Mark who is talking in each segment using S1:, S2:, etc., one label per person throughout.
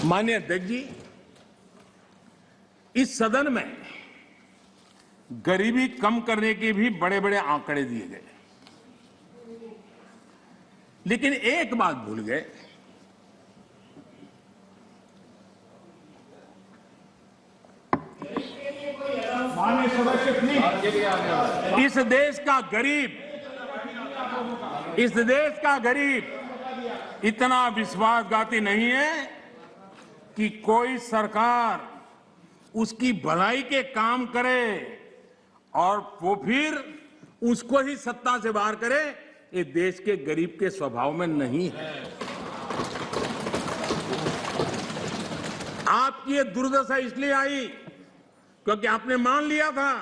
S1: माननीय अध्यक्ष जी, इस सदन में गरीबी कम करने के भी बड़े बड़े आंकड़े दिए गए, लेकिन एक बात भूल गए।
S2: माननीय सदस्य प्लीज।
S1: इस देश का गरीब इतना विश्वासघाती नहीं है कि कोई सरकार उसकी भलाई के काम करे और वो फिर उसको ही सत्ता से बाहर करे। ये देश के गरीब के स्वभाव में नहीं है। आपकी ये दुर्दशा इसलिए आई क्योंकि आपने मान लिया था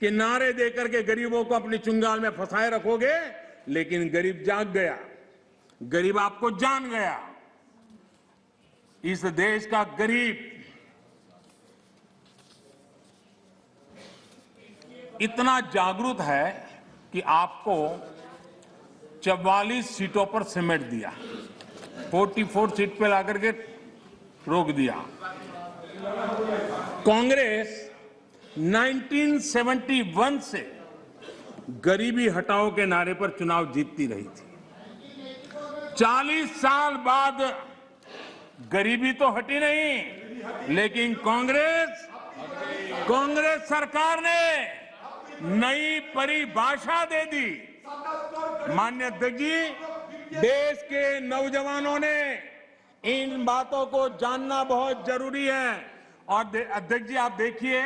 S1: कि नारे देकर के गरीबों को अपनी चुंगाल में फंसाए रखोगे, लेकिन गरीब जाग गया, गरीब आपको जान गया। इस देश का गरीब इतना जागरूक है कि आपको 44 सीटों पर समेट दिया, 44 सीट पे लाकर के रोक दिया। कांग्रेस 1971 से गरीबी हटाओ के नारे पर चुनाव जीतती रही थी। 40 साल बाद गरीबी तो हटी नहीं, लेकिन कांग्रेस सरकार ने नई परिभाषा दे दी। माननीय अध्यक्ष जी, देश के नौजवानों ने इन बातों को जानना बहुत जरूरी है। और अध्यक्ष जी, आप देखिए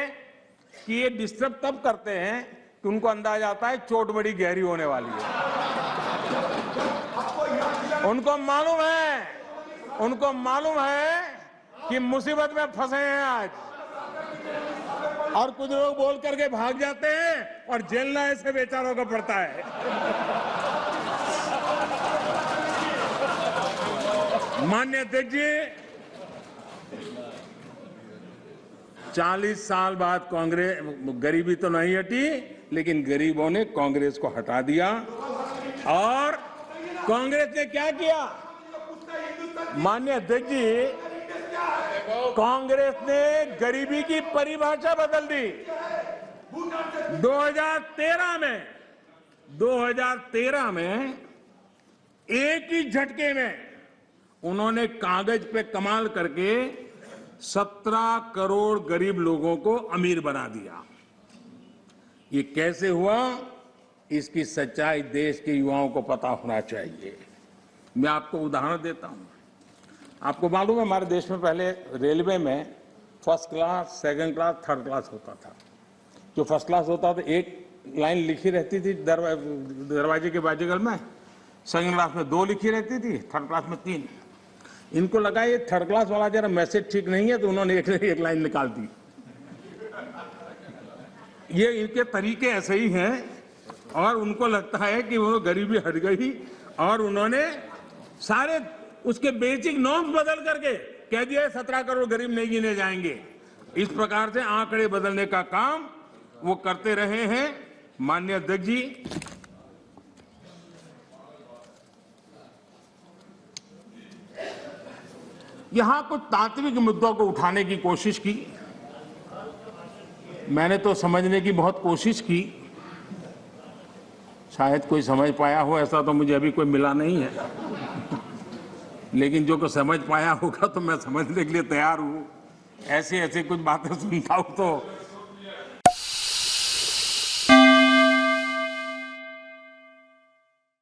S1: कि ये डिस्टर्ब तब करते हैं कि उनको अंदाजा आता है चोट बड़ी गहरी होने वाली है। उनको मालूम है कि मुसीबत में फंसे हैं आज, और कुछ लोग बोल करके भाग जाते हैं और झेलना ऐसे बेचारों को पड़ता है। माननीय अध्यक्ष जी, 40 साल बाद कांग्रेस गरीबी तो नहीं हटी, लेकिन गरीबों ने कांग्रेस को हटा दिया। और कांग्रेस ने क्या किया? माननीय अध्यक्ष जी, कांग्रेस ने गरीबी की परिभाषा बदल दी। 2013 में एक ही झटके में उन्होंने कागज पे कमाल करके 17 करोड़ गरीब लोगों को अमीर बना दिया। ये कैसे हुआ, इसकी सच्चाई देश के युवाओं को पता होना चाहिए। मैं आपको उदाहरण देता हूं। आपको मालूम है, हमारे देश में पहले रेलवे में first class, second class, third class होता था। जो फर्स्ट क्लास होता था, एक लाइन लिखी रहती थी दरवाजे के बाजूगल में, सेकंड क्लास में 2 लिखी रहती थी, थर्ड क्लास में 3। इनको लगा ये थर्ड क्लास वाला जरा मैसेज ठीक नहीं है, तो उन्होंने एक लाइन निकाल दी। ये इनके तरीके ऐसे ही हैं, और उनको लगता है कि वो गरीबी हट गई, और उन्होंने सारे उसके बेसिक नॉर्म्स बदल करके कह दिया 17 करोड़ गरीब नहीं गिने जाएंगे। इस प्रकार से आंकड़े बदलने का काम वो करते रहे हैं। माननीय अध्यक्ष जी, यहां कुछ तात्विक मुद्दों को उठाने की कोशिश की। मैंने तो समझने की बहुत कोशिश की, शायद कोई समझ पाया हो, ऐसा तो मुझे अभी कोई मिला नहीं है। लेकिन जो को समझ पाया होगा तो मैं समझने के लिए तैयार हूं। ऐसे कुछ बातें सुनता हूं तो